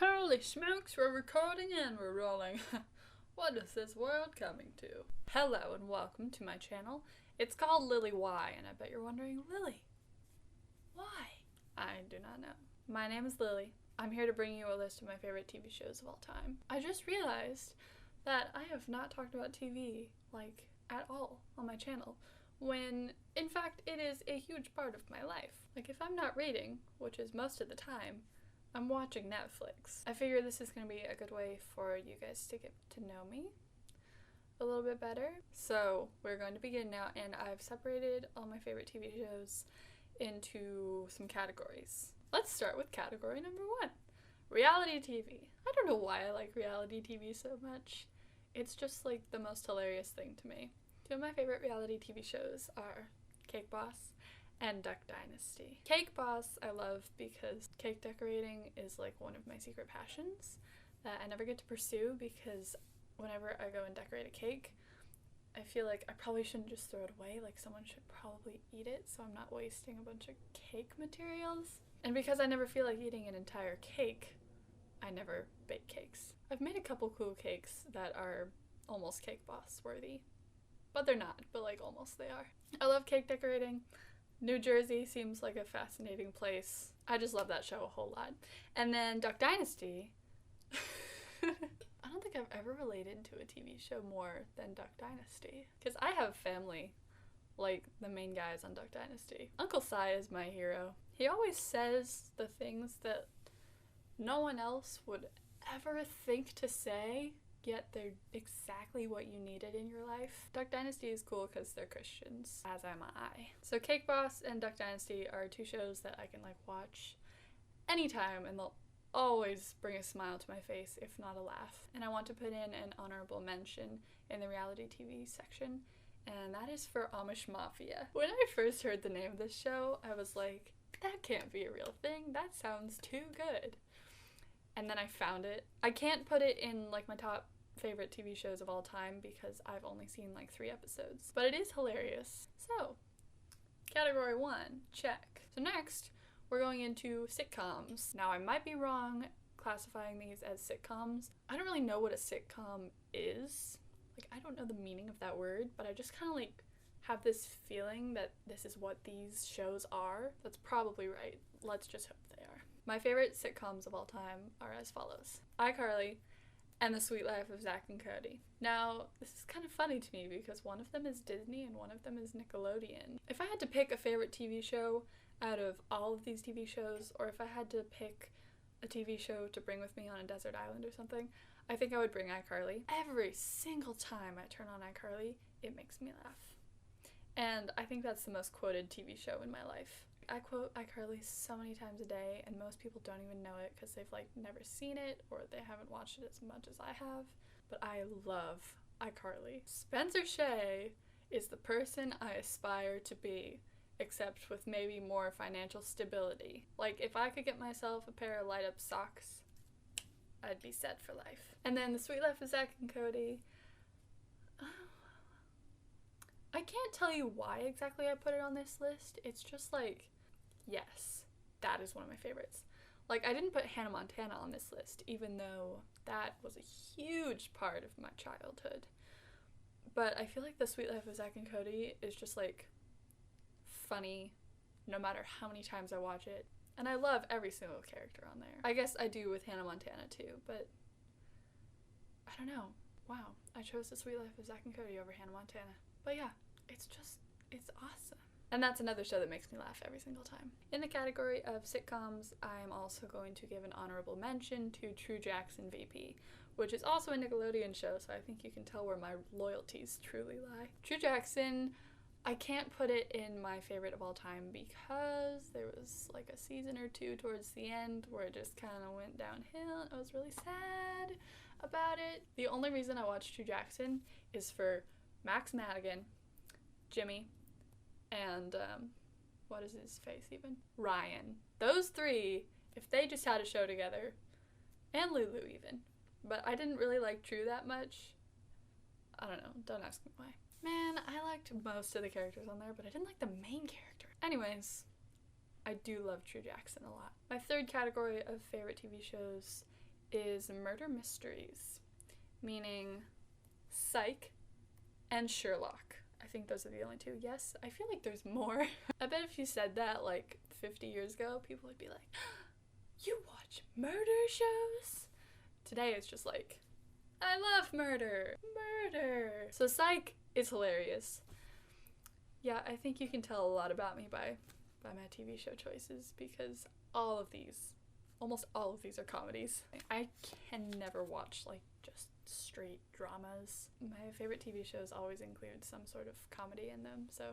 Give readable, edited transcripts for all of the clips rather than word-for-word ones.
Holy smokes, we're recording and we're rolling. What is this world coming to? Hello and welcome to my channel. It's called Lillywhy, and I bet you're wondering, Lily, why? I do not know. My name is Lily. I'm here to bring you a list of my favorite TV shows of all time. I just realized that I have not talked about TV, like, at all on my channel, when, in fact, it is a huge part of my life. Like, if I'm not reading, which is most of the time, I'm watching Netflix. I figure this is going to be a good way for you guys to get to know me a little bit better. So we're going to begin now, and I've separated all my favorite TV shows into some categories. Let's start with category number 1, reality TV. I don't know why I like reality TV so much. It's just like the most hilarious thing to me. Two of my favorite reality TV shows are Cake Boss and Duck Dynasty. Cake Boss I love because cake decorating is like one of my secret passions that I never get to pursue, because whenever I go and decorate a cake, I feel like I probably shouldn't just throw it away, like someone should probably eat it so I'm not wasting a bunch of cake materials. And because I never feel like eating an entire cake, I never bake cakes. I've made a couple cool cakes that are almost Cake Boss worthy, but they're not, but like almost they are. I love cake decorating. New Jersey seems like a fascinating place. I just love that show a whole lot. And then Duck Dynasty. I don't think I've ever related to a TV show more than Duck Dynasty, because I have family like the main guys on Duck Dynasty. Uncle Si is my hero. He always says the things that no one else would ever think to say, yet they're exactly what you needed in your life. Duck Dynasty is cool because they're Christians, as am I. So Cake Boss and Duck Dynasty are two shows that I can like watch anytime, and they'll always bring a smile to my face, if not a laugh. And I want to put in an honorable mention in the reality TV section, and that is for Amish Mafia. When I first heard the name of this show, I was like, that can't be a real thing. That sounds too good. And then I found it. I can't put it in like my top favorite TV shows of all time because I've only seen like 3 episodes, but it is hilarious. So, category 1, check. So next, we're going into sitcoms. Now I might be wrong classifying these as sitcoms. I don't really know what a sitcom is. Like, I don't know the meaning of that word, but I just kind of like have this feeling that this is what these shows are. That's probably right. Let's just hope they are. My favorite sitcoms of all time are as follows: iCarly and The Sweet Life of Zack and Cody. Now, this is kind of funny to me because one of them is Disney and one of them is Nickelodeon. If I had to pick a favorite TV show out of all of these TV shows, or if I had to pick a TV show to bring with me on a desert island or something, I think I would bring iCarly. Every single time I turn on iCarly, it makes me laugh. And I think that's the most quoted TV show in my life. I quote iCarly so many times a day, and most people don't even know it because they've like never seen it or they haven't watched it as much as I have. But I love iCarly. Spencer Shea is the person I aspire to be, except with maybe more financial stability. Like, if I could get myself a pair of light-up socks, I'd be set for life. And then The Sweet Life of Zack and Cody. I can't tell you why exactly I put it on this list. It's just like, yes, that is one of my favorites. Like, I didn't put Hannah Montana on this list, even though that was a huge part of my childhood. But I feel like The Sweet Life of Zack and Cody is just like funny no matter how many times I watch it. And I love every single character on there. I guess I do with Hannah Montana too, but I don't know. Wow, I chose The Sweet Life of Zack and Cody over Hannah Montana. But yeah, it's awesome. And that's another show that makes me laugh every single time. In the category of sitcoms, I'm also going to give an honorable mention to True Jackson VP, which is also a Nickelodeon show, so I think you can tell where my loyalties truly lie. True Jackson, I can't put it in my favorite of all time because there was like a season or 2 towards the end where it just kind of went downhill. I was really sad about it. The only reason I watched True Jackson is for Max Madigan, Jimmy, and what is his face even? Ryan. Those 3, if they just had a show together, and Lulu even. But I didn't really like True that much. I don't know, don't ask me why. Man, I liked most of the characters on there, but I didn't like the main character. Anyways, I do love True Jackson a lot. My third category of favorite TV shows is murder mysteries, meaning Psych and Sherlock. I think those are the only two. Yes, I feel like there's more. I bet if you said that like 50 years ago, people would be like, you watch murder shows? Today it's just like, I love murder. Murder. So Psych is hilarious. Yeah, I think you can tell a lot about me by my TV show choices, because almost all of these are comedies. I can never watch like just straight dramas. My favorite TV shows always include some sort of comedy in them, so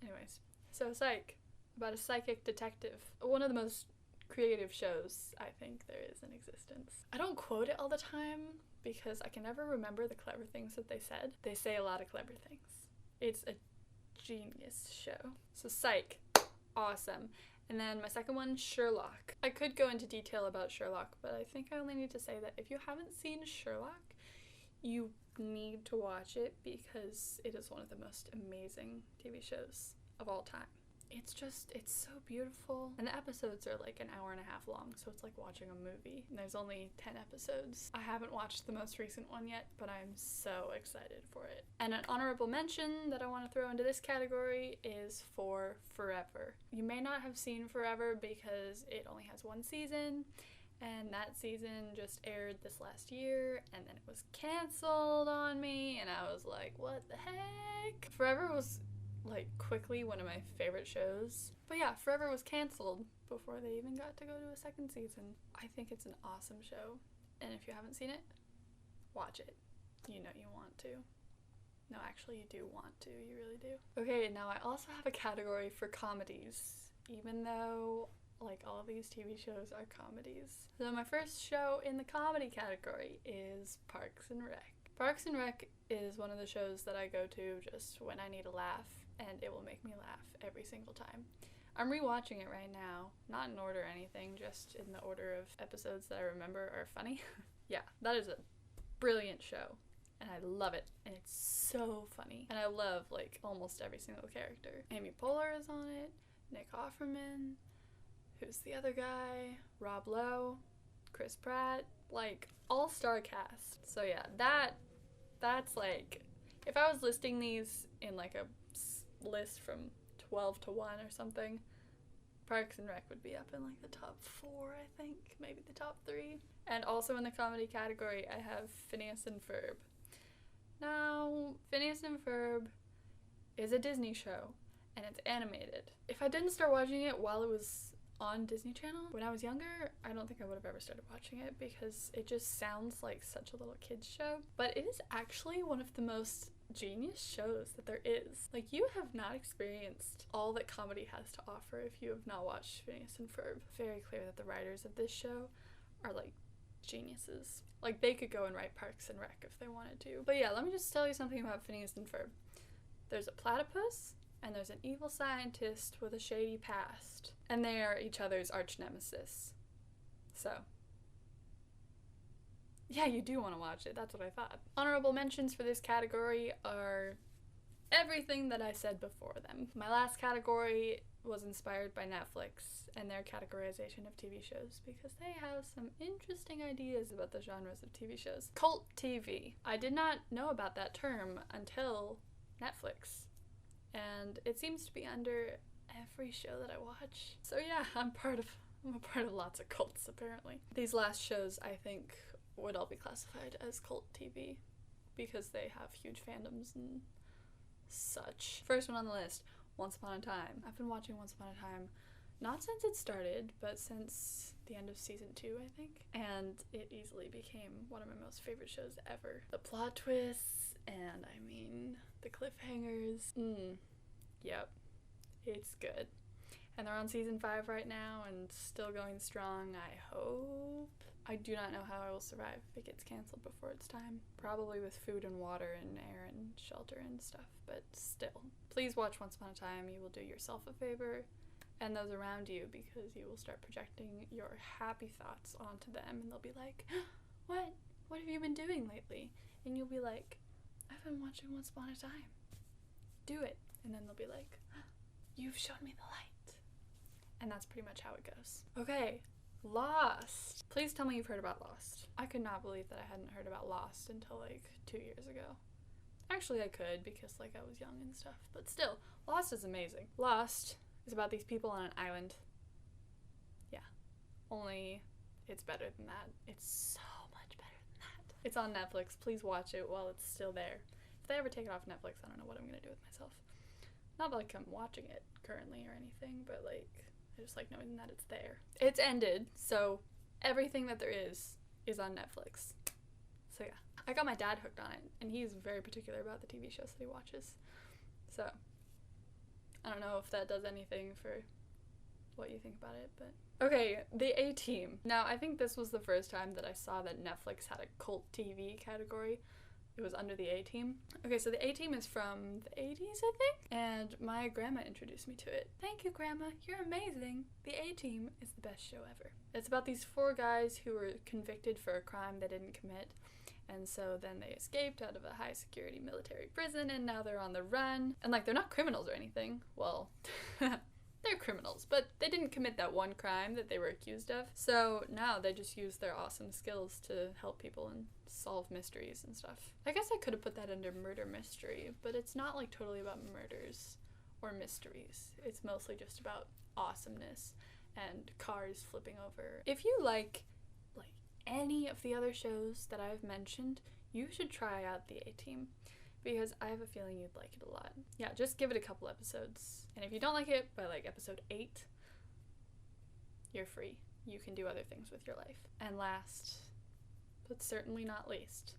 anyways. So Psych, about a psychic detective. One of the most creative shows I think there is in existence. I don't quote it all the time because I can never remember the clever things that they said. They say a lot of clever things. It's a genius show. So Psych, awesome. And then my second one, Sherlock. I could go into detail about Sherlock, but I think I only need to say that if you haven't seen Sherlock, you need to watch it because it is one of the most amazing TV shows of all time. It's so beautiful. And the episodes are like an hour and a half long, so it's like watching a movie. And there's only 10 episodes. I haven't watched the most recent one yet, but I'm so excited for it. And an honorable mention that I want to throw into this category is for Forever. You may not have seen Forever because it only has one season, and that season just aired this last year, and then it was canceled on me, and I was like, what the heck? Forever was like quickly one of my favorite shows. But yeah, Forever was canceled before they even got to go to a second season. I think it's an awesome show, and if you haven't seen it, watch it. You know you want to. No, actually you do want to, you really do. Okay, now I also have a category for comedies, even though like all of these TV shows are comedies. So my first show in the comedy category is Parks and Rec. Parks and Rec is one of the shows that I go to just when I need a laugh, and it will make me laugh every single time. I'm rewatching it right now, not in order or anything, just in the order of episodes that I remember are funny. Yeah, that is a brilliant show, and I love it, and it's so funny. And I love like almost every single character. Amy Poehler is on it, Nick Offerman, who's the other guy, Rob Lowe, Chris Pratt, like all-star cast. So yeah, that's like, if I was listing these in like a list from 12 to 1 or something, Parks and Rec would be up in like the top 4, I think, maybe the top 3. And also in the comedy category, I have Phineas and Ferb. Now, Phineas and Ferb is a Disney show, and it's animated. If I didn't start watching it while it was on Disney Channel when I was younger, I don't think I would have ever started watching it because it just sounds like such a little kid's show. But it is actually one of the most genius shows that there is. Like, you have not experienced all that comedy has to offer if you have not watched Phineas and Ferb. Very clear that the writers of this show are like geniuses. Like, they could go and write Parks and Rec if they wanted to. But yeah, let me just tell you something about Phineas and Ferb. There's a platypus, and there's an evil scientist with a shady past, and they are each other's arch nemesis. So yeah, you do want to watch it, that's what I thought. Honorable mentions for this category are everything that I said before them. My last category was inspired by Netflix and their categorization of TV shows because they have some interesting ideas about the genres of TV shows. Cult TV. I did not know about that term until Netflix, and it seems to be under every show that I watch. So yeah, I'm a part of lots of cults apparently. These last shows I think would all be classified as cult TV because they have huge fandoms and such. First one on the list, Once Upon a Time. I've been watching Once Upon a Time not since it started, but since the end of season 2, I think. And it easily became one of my most favorite shows ever. The plot twists, and I mean, the cliffhangers. Yep, it's good. And they're on season 5 right now and still going strong, I hope. I do not know how I will survive if it gets canceled before it's time. Probably with food and water and air and shelter and stuff, but still. Please watch Once Upon a Time. You will do yourself a favor and those around you because you will start projecting your happy thoughts onto them and they'll be like, what have you been doing lately? And you'll be like, I've been watching Once Upon a Time. Do it. And then they'll be like, you've shown me the light. And that's pretty much how it goes. Okay, Lost. Please tell me you've heard about Lost. I could not believe that I hadn't heard about Lost until like 2 years ago. Actually, I could because like I was young and stuff, but still, Lost is amazing. Lost is about these people on an island. Yeah. Only it's better than that. It's so much better than that. It's on Netflix. Please watch it while it's still there. If they ever take it off Netflix, I don't know what I'm gonna do with myself. Not like I'm watching it currently or anything, but like I just like knowing that it's there. It's ended, so everything that there is on Netflix. So yeah, I got my dad hooked on it, and he's very particular about the TV shows that he watches. So I don't know if that does anything for what you think about it, but okay, the A-Team. Now, I think this was the first time that I saw that Netflix had a cult TV category. It was under the A-Team. Okay, so the A-Team is from the 80s, I think, and my grandma introduced me to it. Thank you, Grandma. You're amazing. The A-Team is the best show ever. It's about these 4 guys who were convicted for a crime they didn't commit, and so then they escaped out of a high-security military prison, and now they're on the run. And, like, they're not criminals or anything. Well, they're criminals, but they didn't commit that one crime that they were accused of. So now they just use their awesome skills to help people and solve mysteries and stuff. I guess I could have put that under murder mystery, but it's not like totally about murders or mysteries. It's mostly just about awesomeness and cars flipping over. If you like any of the other shows that I've mentioned, you should try out the A-Team, because I have a feeling you'd like it a lot. Yeah, just give it a couple episodes. And if you don't like it by like episode 8, you're free. You can do other things with your life. And last, but certainly not least,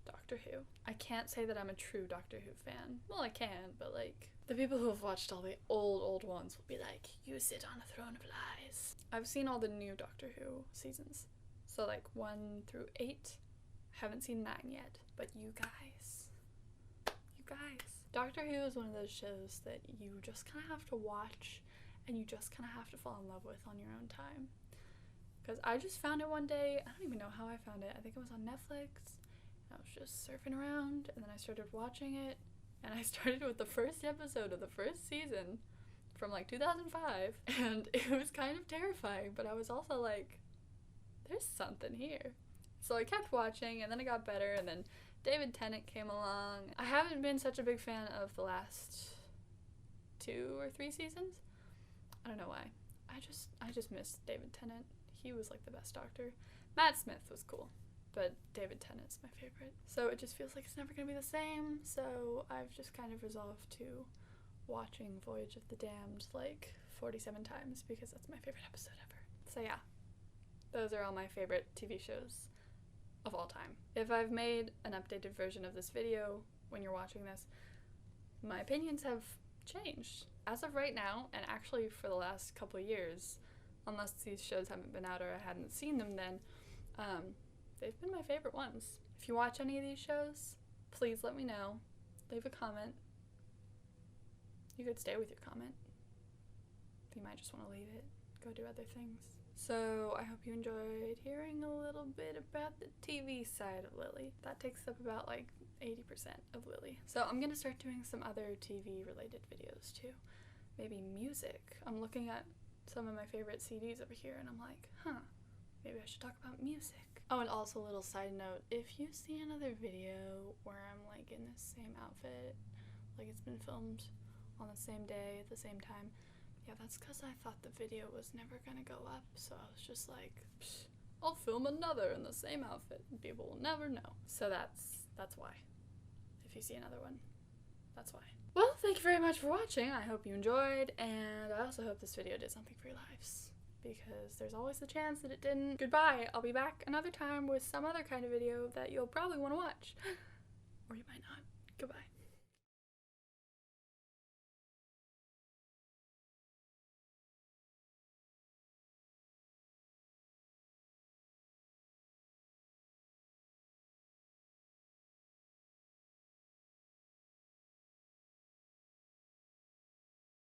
Doctor Who. I can't say that I'm a true Doctor Who fan. Well, I can, but like, the people who have watched all the old ones will be like, you sit on a throne of lies. I've seen all the new Doctor Who seasons. So like 1 through 8. Haven't seen 9 yet. But you guys. Doctor Who is one of those shows that you just kind of have to watch, and you just kind of have to fall in love with on your own time. Because I just found it one day. I don't even know how I found it. I think it was on Netflix. I was just surfing around, and then I started watching it, and I started with the first episode of the first season from like 2005, and it was kind of terrifying, but I was also like, there's something here. So I kept watching, and then it got better, and then David Tennant came along. I haven't been such a big fan of the last 2 or 3 seasons. I don't know why. I just missed David Tennant. He was like the best Doctor. Matt Smith was cool, but David Tennant's my favorite. So it just feels like it's never gonna be the same, so I've just kind of resolved to watching Voyage of the Damned like 47 times because that's my favorite episode ever. So yeah, those are all my favorite TV shows of all time. If I've made an updated version of this video when you're watching this, my opinions have changed. As of right now, and actually for the last couple of years, unless these shows haven't been out or I hadn't seen them then, they've been my favorite ones. If you watch any of these shows, please let me know. Leave a comment. You could stay with your comment. You might just want to leave it, go do other things. So I hope you enjoyed hearing a little bit about the TV side of Lily. That takes up about like 80% of Lily. So I'm gonna start doing some other TV related videos too. Maybe music. I'm looking at some of my favorite CDs over here and I'm like, maybe I should talk about music. Oh, and also a little side note, if you see another video where I'm like in the same outfit, like it's been filmed on the same day at the same time, yeah, that's because I thought the video was never gonna go up, so I was just like, I'll film another in the same outfit, and people will never know. So that's why. If you see another one, that's why. Well, thank you very much for watching. I hope you enjoyed, and I also hope this video did something for your lives, because there's always the chance that it didn't. Goodbye. I'll be back another time with some other kind of video that you'll probably want to watch. Or you might not. Goodbye.